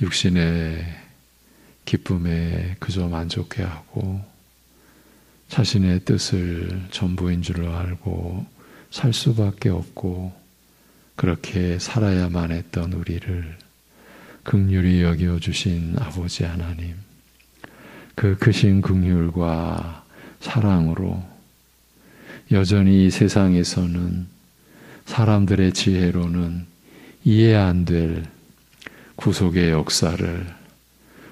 육신의 기쁨에 그저 만족해하고 자신의 뜻을 전부인 줄 알고 살 수밖에 없고 그렇게 살아야만 했던 우리를 긍휼히 여겨주신 아버지 하나님, 그 크신 긍휼과 사랑으로 여전히 이 세상에서는 사람들의 지혜로는 이해 안 될 구속의 역사를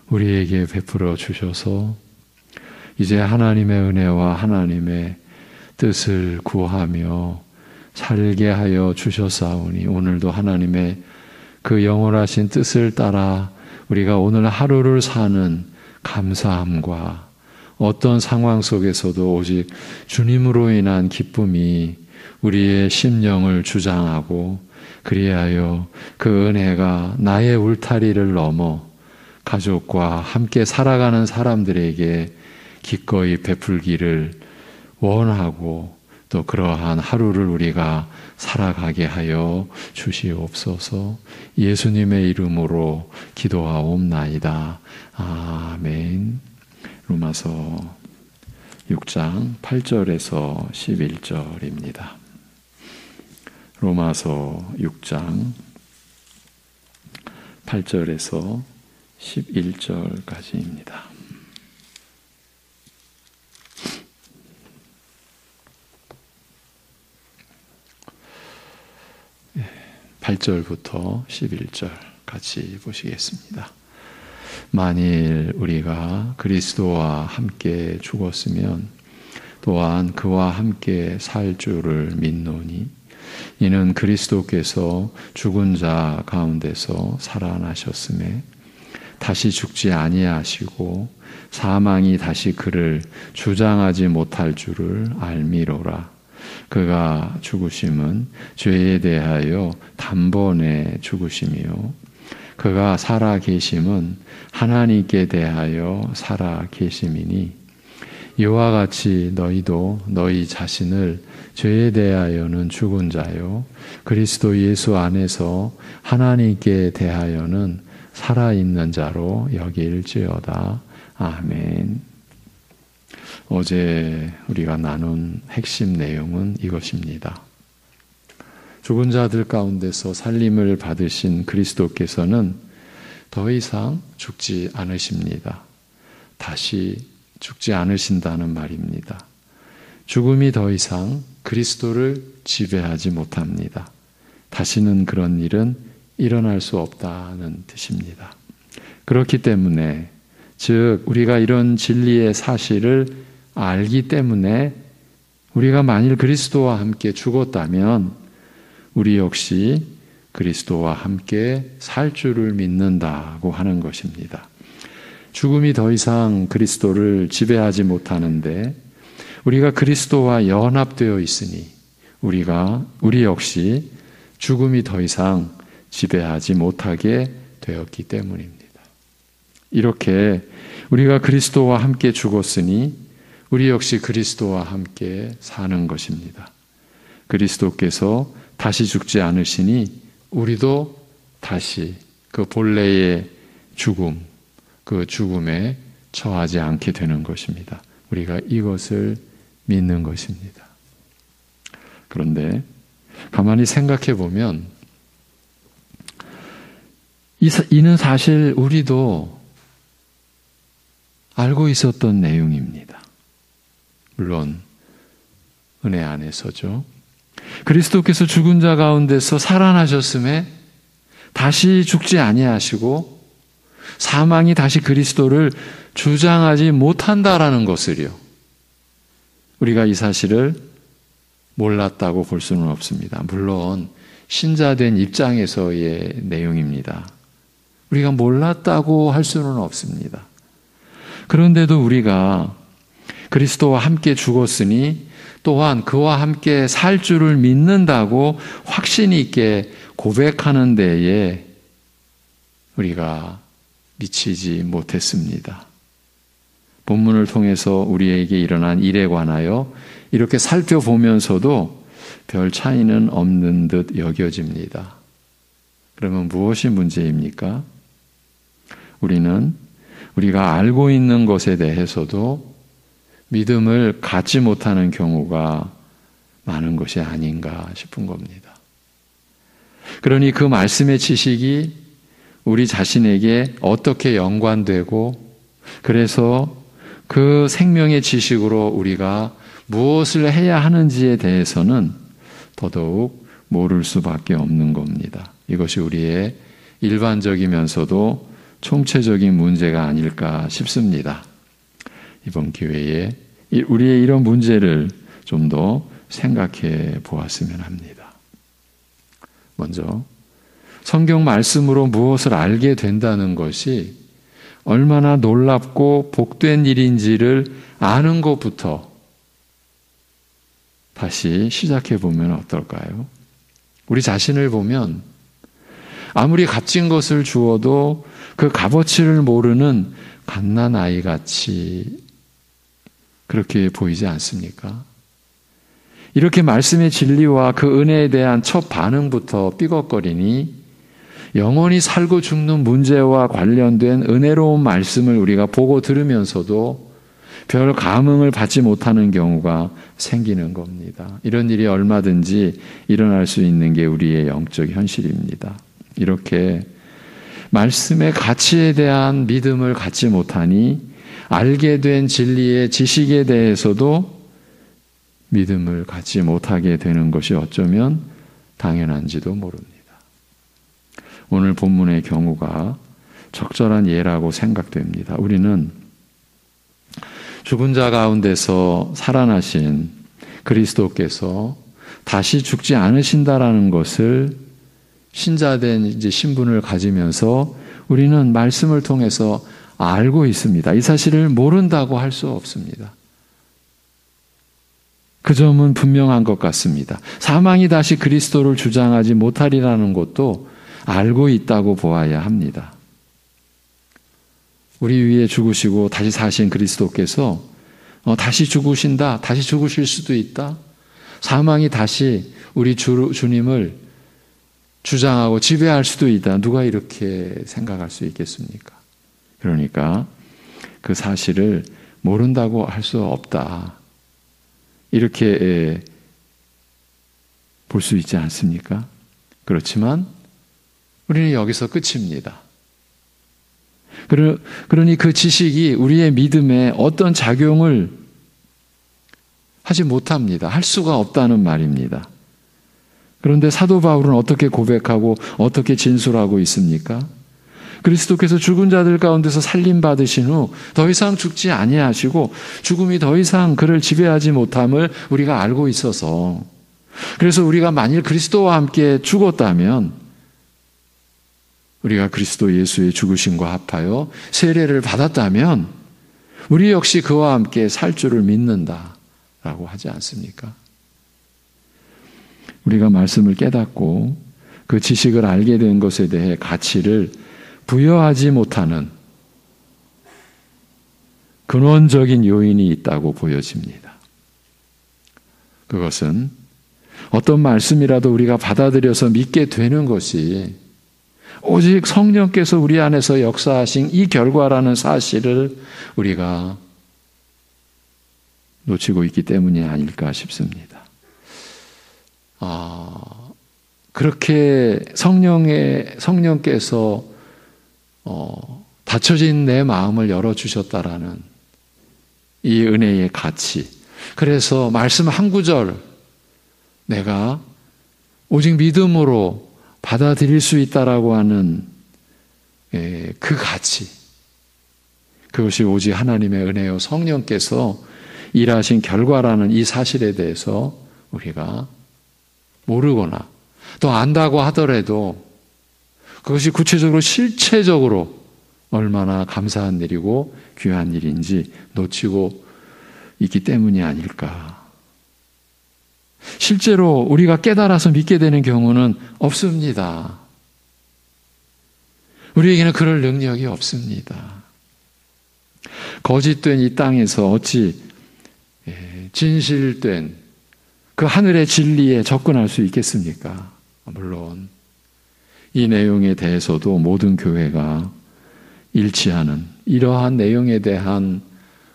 우리에게 베풀어 주셔서 이제 하나님의 은혜와 하나님의 뜻을 구하며 살게 하여 주셨사오니 오늘도 하나님의 그 영원하신 뜻을 따라 우리가 오늘 하루를 사는 감사함과 어떤 상황 속에서도 오직 주님으로 인한 기쁨이 우리의 심령을 주장하고 그리하여 그 은혜가 나의 울타리를 넘어 가족과 함께 살아가는 사람들에게 기꺼이 베풀기를 원하고 또 그러한 하루를 우리가 살아가게 하여 주시옵소서. 예수님의 이름으로 기도하옵나이다. 아멘. 로마서 6장 8절에서 11절입니다. 로마서 6장 8절에서 11절까지입니다. 8절부터 11절 같이 보시겠습니다. 만일 우리가 그리스도와 함께 죽었으면 또한 그와 함께 살 줄을 믿노니 이는 그리스도께서 죽은 자 가운데서 살아나셨음에 다시 죽지 아니하시고 사망이 다시 그를 주장하지 못할 줄을 알미로라. 그가 죽으심은 죄에 대하여 단번에 죽으심이요 그가 살아 계심은 하나님께 대하여 살아 계심이니 이와 같이 너희도 너희 자신을 죄에 대하여는 죽은 자요 그리스도 예수 안에서 하나님께 대하여는 살아있는 자로 여길지어다. 아멘. 어제 우리가 나눈 핵심 내용은 이것입니다. 죽은 자들 가운데서 살림을 받으신 그리스도께서는 더 이상 죽지 않으십니다. 다시 죽지 않으신다는 말입니다. 죽음이 더 이상 그리스도를 지배하지 못합니다. 다시는 그런 일은 일어날 수 없다는 뜻입니다. 그렇기 때문에 즉 우리가 이런 진리의 사실을 알기 때문에 우리가 만일 그리스도와 함께 죽었다면 우리 역시 그리스도와 함께 살 줄을 믿는다고 하는 것입니다. 죽음이 더 이상 그리스도를 지배하지 못하는데 우리가 그리스도와 연합되어 있으니 우리 역시 죽음이 더 이상 지배하지 못하게 되었기 때문입니다. 이렇게 우리가 그리스도와 함께 죽었으니 우리 역시 그리스도와 함께 사는 것입니다. 그리스도께서 다시 죽지 않으시니 우리도 다시 그 본래의 죽음, 그 죽음에 처하지 않게 되는 것입니다. 우리가 이것을 믿는 것입니다. 그런데 가만히 생각해 보면 이는 사실 우리도 알고 있었던 내용입니다. 물론 은혜 안에서죠. 그리스도께서 죽은 자 가운데서 살아나셨음에 다시 죽지 아니하시고 사망이 다시 그리스도를 주장하지 못한다라는 것을요. 우리가 이 사실을 몰랐다고 볼 수는 없습니다. 물론 신자된 입장에서의 내용입니다. 우리가 몰랐다고 할 수는 없습니다. 그런데도 우리가 그리스도와 함께 죽었으니 또한 그와 함께 살 줄을 믿는다고 확신 있게 고백하는 데에 우리가 미치지 못했습니다. 본문을 통해서 우리에게 일어난 일에 관하여 이렇게 살펴보면서도 별 차이는 없는 듯 여겨집니다. 그러면 무엇이 문제입니까? 우리는 우리가 알고 있는 것에 대해서도 믿음을 갖지 못하는 경우가 많은 것이 아닌가 싶은 겁니다. 그러니 그 말씀의 지식이 우리 자신에게 어떻게 연관되고 그래서 그 생명의 지식으로 우리가 무엇을 해야 하는지에 대해서는 더더욱 모를 수밖에 없는 겁니다. 이것이 우리의 일반적이면서도 총체적인 문제가 아닐까 싶습니다. 이번 기회에 우리의 이런 문제를 좀 더 생각해 보았으면 합니다. 먼저 성경 말씀으로 무엇을 알게 된다는 것이 얼마나 놀랍고 복된 일인지를 아는 것부터 다시 시작해 보면 어떨까요? 우리 자신을 보면 아무리 값진 것을 주어도 그 값어치를 모르는 갓난아이 같이 그렇게 보이지 않습니까? 이렇게 말씀의 진리와 그 은혜에 대한 첫 반응부터 삐걱거리니 영원히 살고 죽는 문제와 관련된 은혜로운 말씀을 우리가 보고 들으면서도 별 감흥을 받지 못하는 경우가 생기는 겁니다. 이런 일이 얼마든지 일어날 수 있는 게 우리의 영적 현실입니다. 이렇게 말씀의 가치에 대한 믿음을 갖지 못하니 알게 된 진리의 지식에 대해서도 믿음을 갖지 못하게 되는 것이 어쩌면 당연한지도 모릅니다. 오늘 본문의 경우가 적절한 예라고 생각됩니다. 우리는 죽은 자 가운데서 살아나신 그리스도께서 다시 죽지 않으신다라는 것을 신자된 이제 신분을 가지면서 우리는 말씀을 통해서 알고 있습니다. 이 사실을 모른다고 할 수 없습니다. 그 점은 분명한 것 같습니다. 사망이 다시 그리스도를 주장하지 못하리라는 것도 알고 있다고 보아야 합니다. 우리 위에 죽으시고 다시 사신 그리스도께서 다시 죽으신다, 다시 죽으실 수도 있다. 사망이 다시 우리 주님을 주장하고 지배할 수도 있다. 누가 이렇게 생각할 수 있겠습니까? 그러니까 그 사실을 모른다고 할 수 없다. 이렇게 볼 수 있지 않습니까? 그렇지만 우리는 여기서 끝입니다. 그러니 그 지식이 우리의 믿음에 어떤 작용을 하지 못합니다. 할 수가 없다는 말입니다. 그런데 사도 바울은 어떻게 고백하고 어떻게 진술하고 있습니까? 그리스도께서 죽은 자들 가운데서 살림 받으신 후 더 이상 죽지 아니하시고 죽음이 더 이상 그를 지배하지 못함을 우리가 알고 있어서, 그래서 우리가 만일 그리스도와 함께 죽었다면 우리가 그리스도 예수의 죽으심과 합하여 세례를 받았다면 우리 역시 그와 함께 살 줄을 믿는다라고 하지 않습니까? 우리가 말씀을 깨닫고 그 지식을 알게 된 것에 대해 가치를 부여하지 못하는 근원적인 요인이 있다고 보여집니다. 그것은 어떤 말씀이라도 우리가 받아들여서 믿게 되는 것이 오직 성령께서 우리 안에서 역사하신 이 결과라는 사실을 우리가 놓치고 있기 때문이 아닐까 싶습니다. 그렇게 성령께서 닫혀진 내 마음을 열어주셨다라는 이 은혜의 가치, 그래서 말씀 한 구절 내가 오직 믿음으로 받아들일 수 있다라고 하는 그 가치, 그것이 오직 하나님의 은혜요 성령께서 일하신 결과라는 이 사실에 대해서 우리가 모르거나 또 안다고 하더라도 그것이 구체적으로 실체적으로 얼마나 감사한 일이고 귀한 일인지 놓치고 있기 때문이 아닐까. 실제로 우리가 깨달아서 믿게 되는 경우는 없습니다. 우리에게는 그럴 능력이 없습니다. 거짓된 이 땅에서 어찌 진실된 그 하늘의 진리에 접근할 수 있겠습니까? 물론 이 내용에 대해서도 모든 교회가 일치하는 이러한 내용에 대한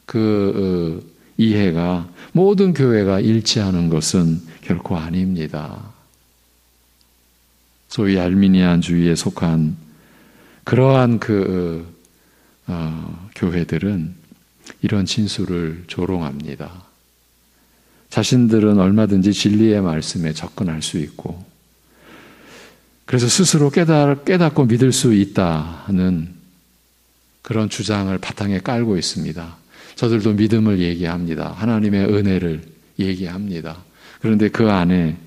그 이해가 모든 교회가 일치하는 것은 결코 아닙니다. 소위 알미니안주의에 속한 그러한 교회들은 이런 진술을 조롱합니다. 자신들은 얼마든지 진리의 말씀에 접근할 수 있고, 그래서 스스로 깨닫고 믿을 수 있다는 그런 주장을 바탕에 깔고 있습니다. 저들도 믿음을 얘기합니다. 하나님의 은혜를 얘기합니다. 그런데 그 안에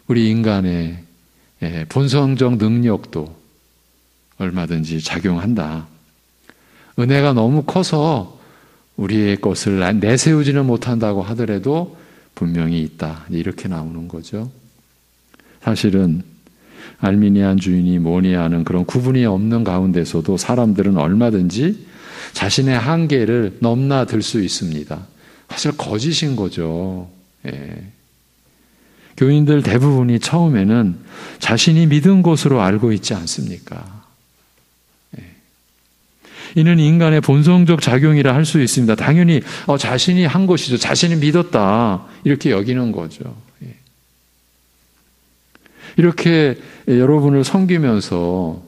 우리 인간의 본성적 능력도 얼마든지 작용한다. 은혜가 너무 커서 우리의 것을 내세우지는 못한다고 하더라도 분명히 있다. 이렇게 나오는 거죠. 사실은 알미니안 주인이 뭐니 하는 그런 구분이 없는 가운데서도 사람들은 얼마든지 자신의 한계를 넘나들 수 있습니다. 사실 거짓인 거죠. 교인들 대부분이 처음에는 자신이 믿은 것으로 알고 있지 않습니까? 이는 인간의 본성적 작용이라 할 수 있습니다. 당연히 자신이 한 것이죠. 자신이 믿었다. 이렇게 여기는 거죠. 이렇게 여러분을 섬기면서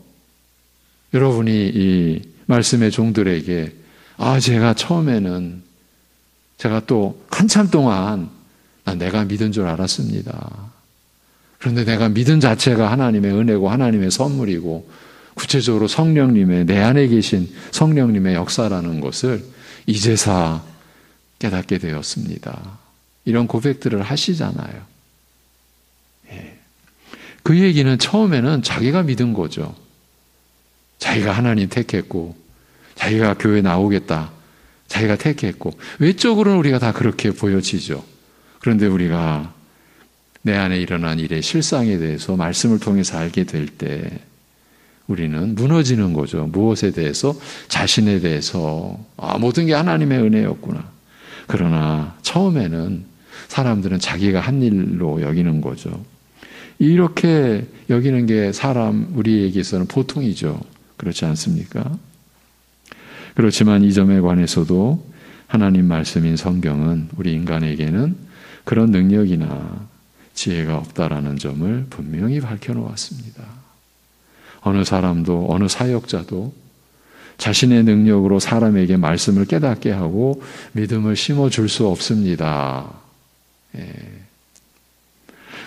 여러분이 이 말씀의 종들에게 제가 처음에는 제가 또 한참 동안 내가 믿은 줄 알았습니다. 그런데 내가 믿은 자체가 하나님의 은혜고 하나님의 선물이고 구체적으로 성령님의 내 안에 계신 성령님의 역사라는 것을 이제사 깨닫게 되었습니다. 이런 고백들을 하시잖아요. 그 얘기는 처음에는 자기가 믿은 거죠. 자기가 하나님 택했고 자기가 교회 나오겠다. 자기가 택했고 외적으로는 우리가 다 그렇게 보여지죠. 그런데 우리가 내 안에 일어난 일의 실상에 대해서 말씀을 통해서 알게 될 때 우리는 무너지는 거죠. 무엇에 대해서? 자신에 대해서. 모든 게 하나님의 은혜였구나. 그러나 처음에는 사람들은 자기가 한 일로 여기는 거죠. 이렇게 여기는 게 우리에게서는 보통이죠. 그렇지 않습니까? 그렇지만 이 점에 관해서도 하나님 말씀인 성경은 우리 인간에게는 그런 능력이나 지혜가 없다라는 점을 분명히 밝혀놓았습니다. 어느 사람도 어느 사역자도 자신의 능력으로 사람에게 말씀을 깨닫게 하고 믿음을 심어줄 수 없습니다.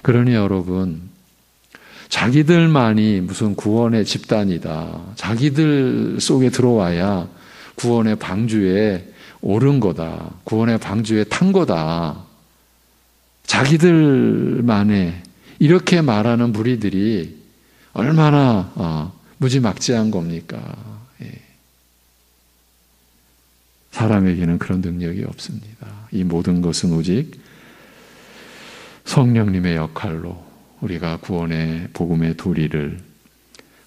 그러니 여러분, 자기들만이 무슨 구원의 집단이다. 자기들 속에 들어와야 구원의 방주에 오른 거다. 구원의 방주에 탄 거다. 자기들만의 이렇게 말하는 무리들이 얼마나 무지막지한 겁니까? 사람에게는 그런 능력이 없습니다. 이 모든 것은 오직 성령님의 역할로 우리가 구원의 복음의 도리를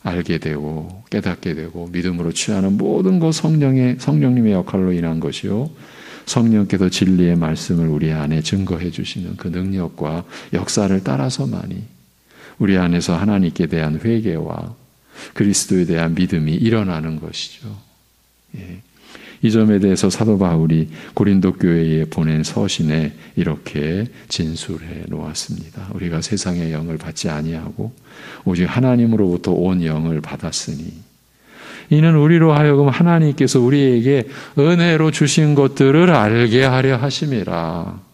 알게 되고 깨닫게 되고 믿음으로 취하는 모든 것 성령님의 역할로 인한 것이요. 성령께서 진리의 말씀을 우리 안에 증거해 주시는 그 능력과 역사를 따라서만이 우리 안에서 하나님께 대한 회개와 그리스도에 대한 믿음이 일어나는 것이죠. 이 점에 대해서 사도 바울이 고린도 교회에 보낸 서신에 이렇게 진술해 놓았습니다. 우리가 세상의 영을 받지 아니하고 오직 하나님으로부터 온 영을 받았으니 이는 우리로 하여금 하나님께서 우리에게 은혜로 주신 것들을 알게 하려 하심이라.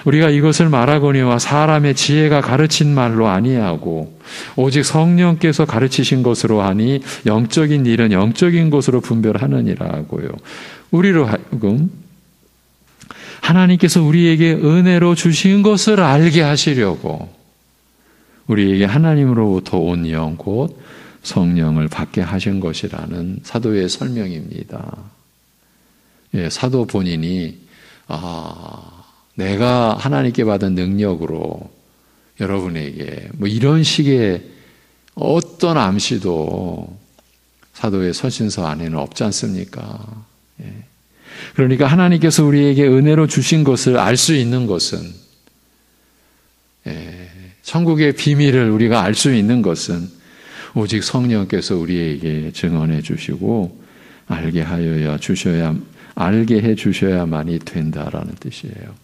우리가 이것을 말하거니와 사람의 지혜가 가르친 말로 아니하고 오직 성령께서 가르치신 것으로 하니 영적인 일은 영적인 것으로 분별하느니라고요. 우리로 하여금 하나님께서 우리에게 은혜로 주신 것을 알게 하시려고 우리에게 하나님으로부터 온 영 곧 성령을 받게 하신 것이라는 사도의 설명입니다. 사도 본인이 내가 하나님께 받은 능력으로 여러분에게 이런 식의 어떤 암시도 사도의 서신서 안에는 없지 않습니까? 그러니까 하나님께서 우리에게 은혜로 주신 것을 알 수 있는 것은 천국의 비밀을 우리가 알 수 있는 것은 오직 성령께서 우리에게 증언해 주시고 알게 해 주셔야만이 된다라는 뜻이에요.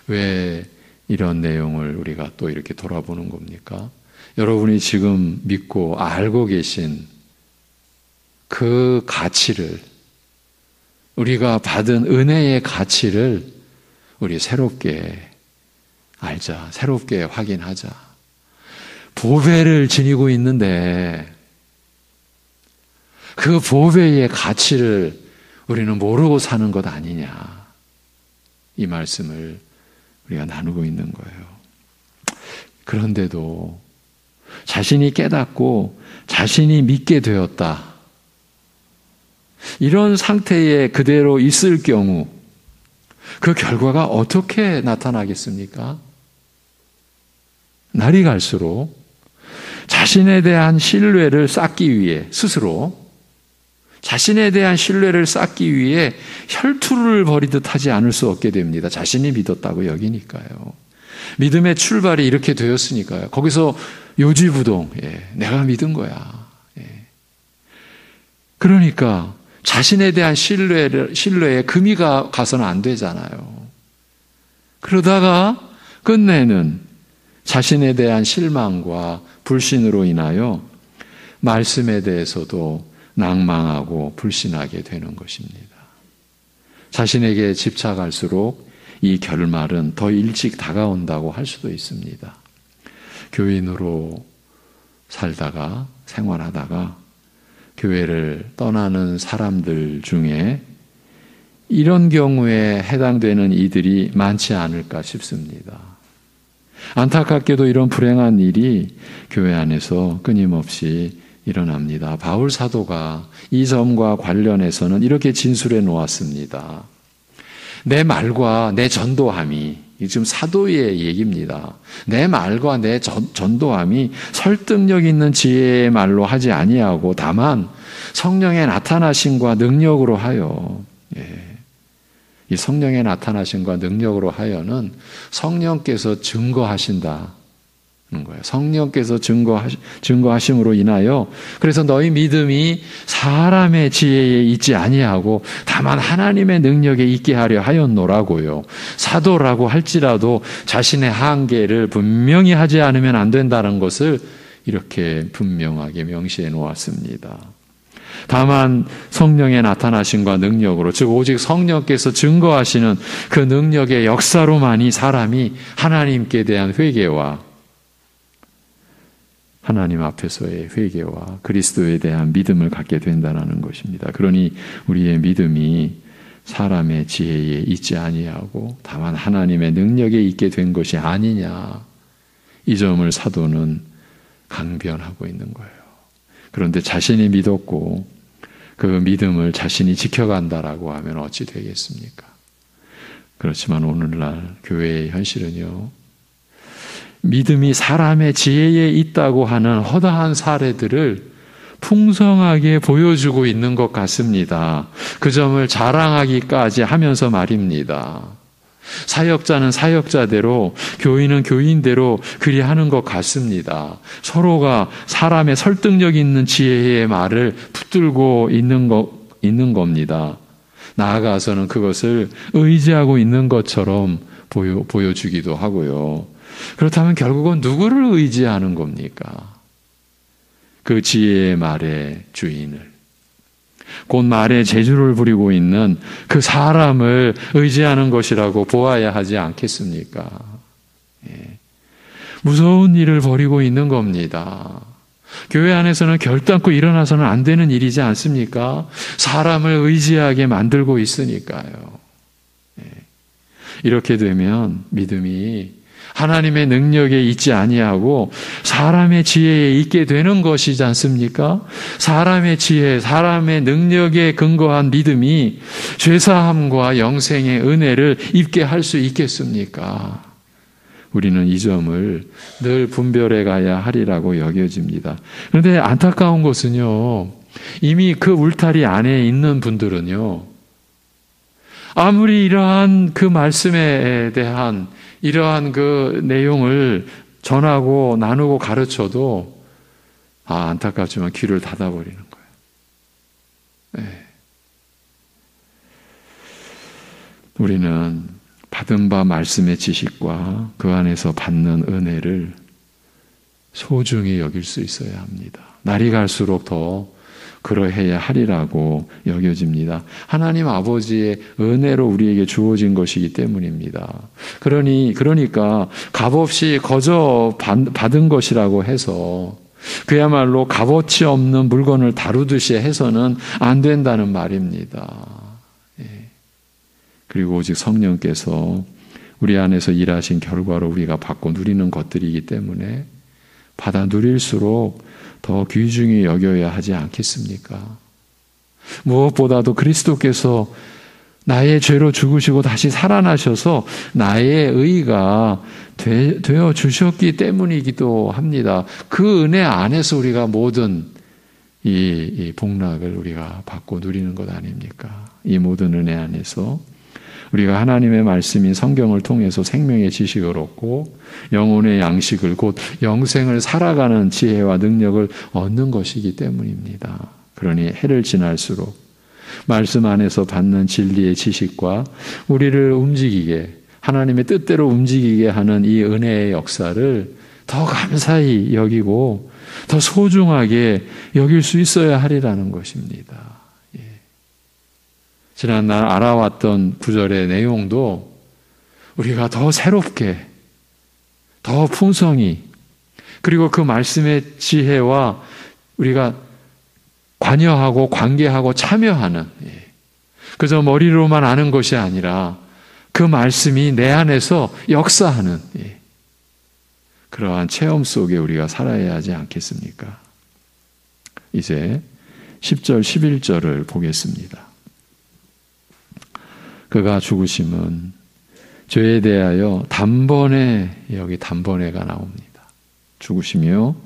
왜 이런 내용을 우리가 또 이렇게 돌아보는 겁니까? 여러분이 지금 믿고 알고 계신 그 가치를, 우리가 받은 은혜의 가치를 우리 새롭게 알자, 새롭게 확인하자. 보배를 지니고 있는데 그 보배의 가치를 우리는 모르고 사는 것 아니냐, 이 말씀을 우리가 나누고 있는 거예요. 그런데도 자신이 깨닫고 자신이 믿게 되었다, 이런 상태에 그대로 있을 경우 그 결과가 어떻게 나타나겠습니까? 날이 갈수록 자신에 대한 신뢰를 쌓기 위해, 스스로 자신에 대한 신뢰를 쌓기 위해 혈투를 벌이듯 하지 않을 수 없게 됩니다. 자신이 믿었다고 여기니까요. 믿음의 출발이 이렇게 되었으니까요. 거기서 요지부동, 내가 믿은 거야. 그러니까 자신에 대한 신뢰에 금이 가서는 안 되잖아요. 그러다가 끝내는 자신에 대한 실망과 불신으로 인하여 말씀에 대해서도 낭망하고 불신하게 되는 것입니다. 자신에게 집착할수록 이 결말은 더 일찍 다가온다고 할 수도 있습니다. 교인으로 살다가, 생활하다가 교회를 떠나는 사람들 중에 이런 경우에 해당되는 이들이 많지 않을까 싶습니다. 안타깝게도 이런 불행한 일이 교회 안에서 끊임없이 일어납니다. 바울 사도가 이 점과 관련해서는 이렇게 진술해 놓았습니다. 내 말과 내 전도함이, 지금 사도의 얘기입니다. 내 말과 내 전도함이 설득력 있는 지혜의 말로 하지 아니하고 다만 성령의 나타나심과 능력으로 하여, 이 성령의 나타나심과 능력으로 하여는 성령께서 증거하신다 거예요. 성령께서 증거하심으로 인하여, 그래서 너희 믿음이 사람의 지혜에 있지 아니하고 다만 하나님의 능력에 있게 하려 하였노라고요. 사도라고 할지라도 자신의 한계를 분명히 하지 않으면 안 된다는 것을 이렇게 분명하게 명시해 놓았습니다. 다만 성령의 나타나심과 능력으로, 즉 오직 성령께서 증거하시는 그 능력의 역사로만이 사람이 하나님께 대한 회개와 하나님 앞에서의 회개와 그리스도에 대한 믿음을 갖게 된다는 것입니다. 그러니 우리의 믿음이 사람의 지혜에 있지 아니하고 다만 하나님의 능력에 있게 된 것이 아니냐, 이 점을 사도는 강변하고 있는 거예요. 그런데 자신이 믿었고 그 믿음을 자신이 지켜간다라고 하면 어찌 되겠습니까? 그렇지만 오늘날 교회의 현실은요, 믿음이 사람의 지혜에 있다고 하는 허다한 사례들을 풍성하게 보여주고 있는 것 같습니다. 그 점을 자랑하기까지 하면서 말입니다. 사역자는 사역자대로, 교인은 교인대로 그리하는 것 같습니다. 서로가 사람의 설득력 있는 지혜의 말을 붙들고 있는 겁니다. 나아가서는 그것을 의지하고 있는 것처럼 보여주기도 하고요. 그렇다면 결국은 누구를 의지하는 겁니까? 그 지혜의 말의 주인을, 곧 말의 재주를 부리고 있는 그 사람을 의지하는 것이라고 보아야 하지 않겠습니까? 무서운 일을 벌이고 있는 겁니다. 교회 안에서는 결단코 일어나서는 안 되는 일이지 않습니까? 사람을 의지하게 만들고 있으니까요. 이렇게 되면 믿음이 하나님의 능력에 있지 아니하고 사람의 지혜에 있게 되는 것이지 않습니까? 사람의 지혜, 사람의 능력에 근거한 믿음이 죄사함과 영생의 은혜를 입게 할 수 있겠습니까? 우리는 이 점을 늘 분별해 가야 하리라고 여겨집니다. 그런데 안타까운 것은요, 이미 그 울타리 안에 있는 분들은요, 아무리 이러한 그 말씀에 대한 이러한 그 내용을 전하고 나누고 가르쳐도 안타깝지만 귀를 닫아버리는 거예요. 우리는 받은 바 말씀의 지식과 그 안에서 받는 은혜를 소중히 여길 수 있어야 합니다. 날이 갈수록 더 그러해야 하리라고 여겨집니다. 하나님 아버지의 은혜로 우리에게 주어진 것이기 때문입니다. 그러니까 값없이 거저 받은 것이라고 해서 그야말로 값어치 없는 물건을 다루듯이 해서는 안 된다는 말입니다. 그리고 오직 성령께서 우리 안에서 일하신 결과로 우리가 받고 누리는 것들이기 때문에 받아 누릴수록 더 귀중히 여겨야 하지 않겠습니까? 무엇보다도 그리스도께서 나의 죄로 죽으시고 다시 살아나셔서 나의 의가 되어 주셨기 때문이기도 합니다. 그 은혜 안에서 우리가 모든 이 복락을 우리가 받고 누리는 것 아닙니까? 이 모든 은혜 안에서 우리가 하나님의 말씀인 성경을 통해서 생명의 지식을 얻고 영혼의 양식을 곧 영생을 살아가는 지혜와 능력을 얻는 것이기 때문입니다. 그러니 해를 지날수록 말씀 안에서 받는 진리의 지식과 우리를 움직이게 하나님의 뜻대로 움직이게 하는 이 은혜의 역사를 더 감사히 여기고 더 소중하게 여길 수 있어야 하리라는 것입니다. 지난날 알아왔던 구절의 내용도 우리가 더 새롭게, 더 풍성히, 그리고 그 말씀의 지혜와 우리가 관여하고 관계하고 참여하는, 그저 머리로만 아는 것이 아니라 그 말씀이 내 안에서 역사하는 그러한 체험 속에 우리가 살아야 하지 않겠습니까? 이제 10절, 11절을 보겠습니다. 그가 죽으심은 죄에 대하여 단번에, 여기 단번에가 나옵니다. 죽으시며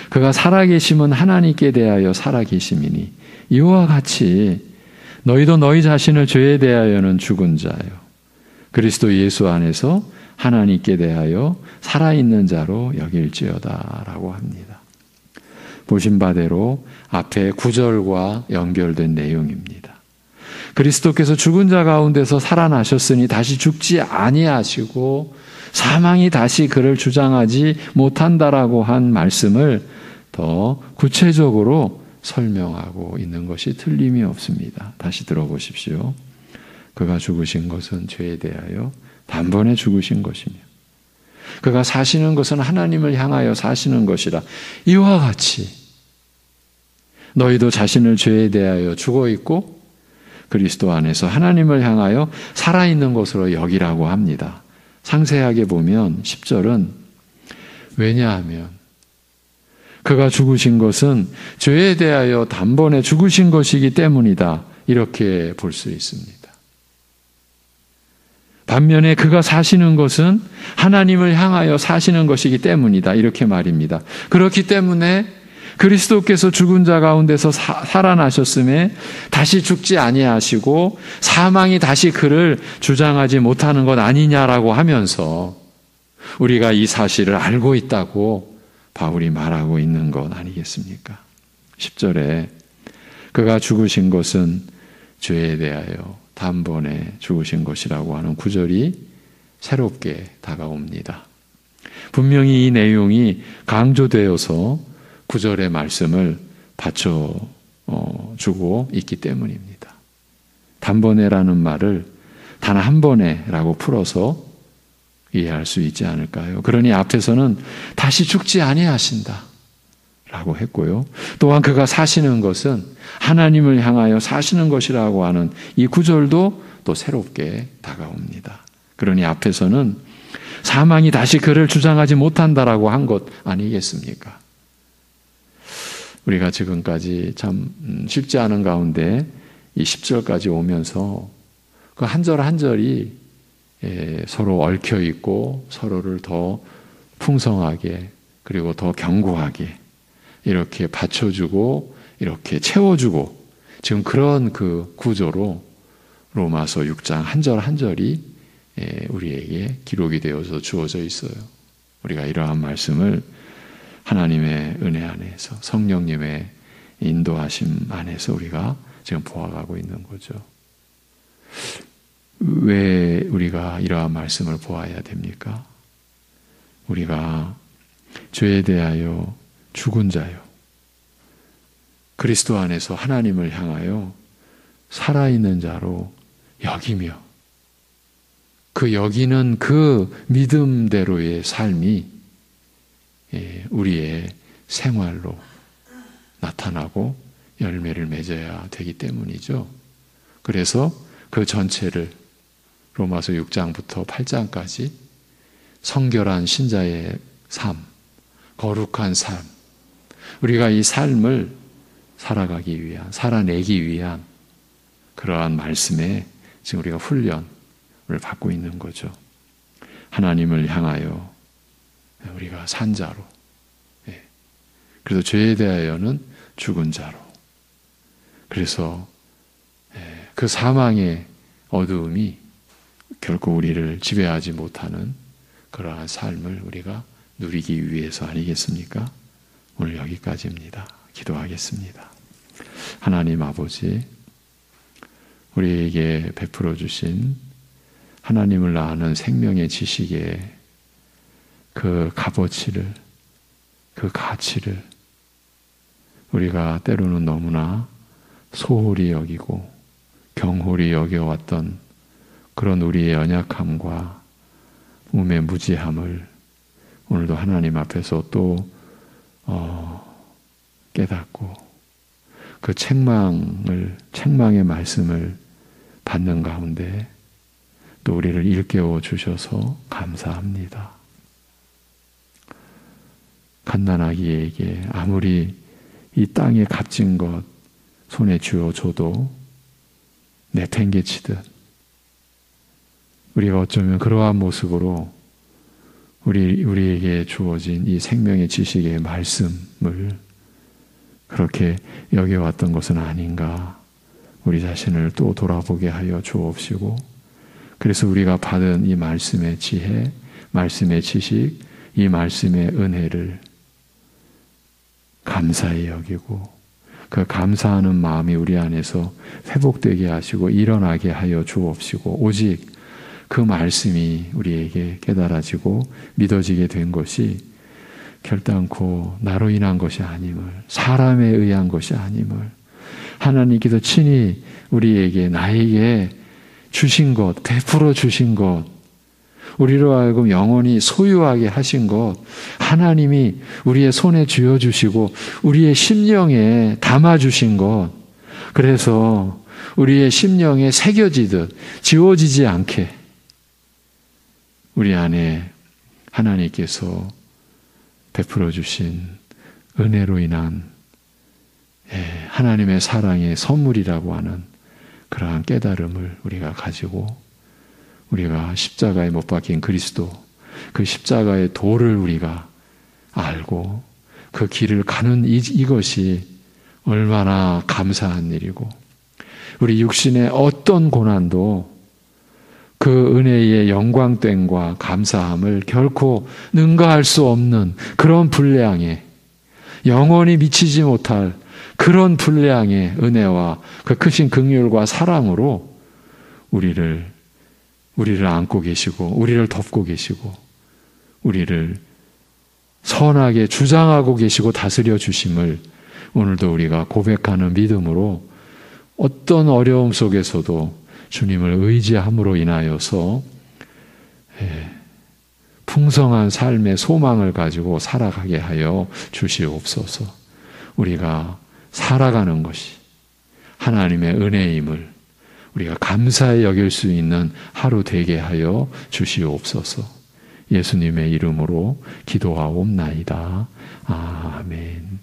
그가 살아계심은 하나님께 대하여 살아계심이니 이와 같이 너희도 너희 자신을 죄에 대하여는 죽은 자요 그리스도 예수 안에서 하나님께 대하여 살아있는 자로 여길지어다 라고 합니다. 보신 바대로 앞에 9절과 연결된 내용입니다. 그리스도께서 죽은 자 가운데서 살아나셨으니 다시 죽지 아니하시고 사망이 다시 그를 주장하지 못한다라고 한 말씀을 더 구체적으로 설명하고 있는 것이 틀림이 없습니다. 다시 들어보십시오. 그가 죽으신 것은 죄에 대하여 단번에 죽으신 것이며 그가 사시는 것은 하나님을 향하여 사시는 것이라. 이와 같이 너희도 자신을 죄에 대하여 죽어 있고 그리스도 안에서 하나님을 향하여 살아있는 것으로 여기라고 합니다. 상세하게 보면 10절은 왜냐하면 그가 죽으신 것은 죄에 대하여 단번에 죽으신 것이기 때문이다. 이렇게 볼 수 있습니다. 반면에 그가 사시는 것은 하나님을 향하여 사시는 것이기 때문이다. 이렇게 말입니다. 그렇기 때문에 그리스도께서 죽은 자 가운데서 살아나셨음에 다시 죽지 아니하시고 사망이 다시 그를 주장하지 못하는 것 아니냐라고 하면서 우리가 이 사실을 알고 있다고 바울이 말하고 있는 것 아니겠습니까? 10절에 그가 죽으신 것은 죄에 대하여 단번에 죽으신 것이라고 하는 구절이 새롭게 다가옵니다. 분명히 이 내용이 강조되어서 구절의 말씀을 받쳐주고 있기 때문입니다. 단번에라는 말을 단 한 번에라고 풀어서 이해할 수 있지 않을까요? 그러니 앞에서는 다시 죽지 아니하신다 라고 했고요. 또한 그가 사시는 것은 하나님을 향하여 사시는 것이라고 하는 이 구절도 또 새롭게 다가옵니다. 그러니 앞에서는 사망이 다시 그를 주장하지 못한다라고 한 것 아니겠습니까? 우리가 지금까지 참 쉽지 않은 가운데 이 10절까지 오면서 그 한 절 한 절이 서로 얽혀 있고 서로를 더 풍성하게 그리고 더 견고하게 이렇게 받쳐주고 이렇게 채워주고 지금 그런 그 구조로 로마서 6장 한 절 한 절이 우리에게 기록이 되어서 주어져 있어요. 우리가 이러한 말씀을 하나님의 은혜 안에서 성령님의 인도하심 안에서 우리가 지금 보아가고 있는 거죠. 왜 우리가 이러한 말씀을 보아야 됩니까? 우리가 죄에 대하여 죽은 자요, 그리스도 안에서 하나님을 향하여 살아있는 자로 여기며, 그 여기는 그 믿음대로의 삶이 우리의 생활로 나타나고 열매를 맺어야 되기 때문이죠. 그래서 그 전체를 로마서 6장부터 8장까지 성결한 신자의 삶, 거룩한 삶, 우리가 이 삶을 살아가기 위한, 살아내기 위한 그러한 말씀에 지금 우리가 훈련을 받고 있는 거죠. 하나님을 향하여 우리가 산 자로, 그래서 죄에 대하여는 죽은 자로, 그래서 그 사망의 어두움이 결코 우리를 지배하지 못하는 그러한 삶을 우리가 누리기 위해서 아니겠습니까? 오늘 여기까지입니다. 기도하겠습니다. 하나님 아버지, 우리에게 베풀어 주신 하나님을 아는 생명의 지식의 그 값어치를, 그 가치를 우리가 때로는 너무나 소홀히 여기고 경홀히 여겨왔던 그런 우리의 연약함과 우매무지함을 오늘도 하나님 앞에서 또 깨닫고 그 책망의 말씀을 받는 가운데 또 우리를 일깨워 주셔서 감사합니다. 갓난아기에게 아무리 이 땅에 값진 것 손에 쥐어줘도 내팽개치듯 우리가 어쩌면 그러한 모습으로 우리에게 주어진 이 생명의 지식의 말씀을 그렇게 여겨왔던 것은 아닌가, 우리 자신을 또 돌아보게 하여 주옵시고, 그래서 우리가 받은 이 말씀의 지혜, 말씀의 지식, 이 말씀의 은혜를 감사히 여기고 그 감사하는 마음이 우리 안에서 회복되게 하시고 일어나게 하여 주옵시고, 오직 그 말씀이 우리에게 깨달아지고 믿어지게 된 것이 결단코 나로 인한 것이 아님을, 사람에 의한 것이 아님을, 하나님께서 친히 우리에게, 나에게 주신 것, 베풀어 주신 것, 우리로 하여금 영원히 소유하게 하신 것, 하나님이 우리의 손에 쥐어주시고 우리의 심령에 담아주신 것, 그래서 우리의 심령에 새겨지듯 지워지지 않게 우리 안에 하나님께서 베풀어 주신 은혜로 인한 하나님의 사랑의 선물이라고 하는 그러한 깨달음을 우리가 가지고, 우리가 십자가에 못 박힌 그리스도, 그 십자가의 도를 우리가 알고 그 길을 가는 이것이 얼마나 감사한 일이고, 우리 육신의 어떤 고난도 그 은혜의 영광됨과 감사함을 결코 능가할 수 없는 그런 분량의, 영원히 미치지 못할 그런 분량의 은혜와 그 크신 긍휼과 사랑으로 우리를 안고 계시고 우리를 덮고 계시고 우리를 선하게 주장하고 계시고 다스려 주심을 오늘도 우리가 고백하는 믿음으로 어떤 어려움 속에서도 주님을 의지함으로 인하여서 풍성한 삶의 소망을 가지고 살아가게 하여 주시옵소서. 우리가 살아가는 것이 하나님의 은혜임을 우리가 감사히 여길 수 있는 하루 되게 하여 주시옵소서. 예수님의 이름으로 기도하옵나이다. 아멘.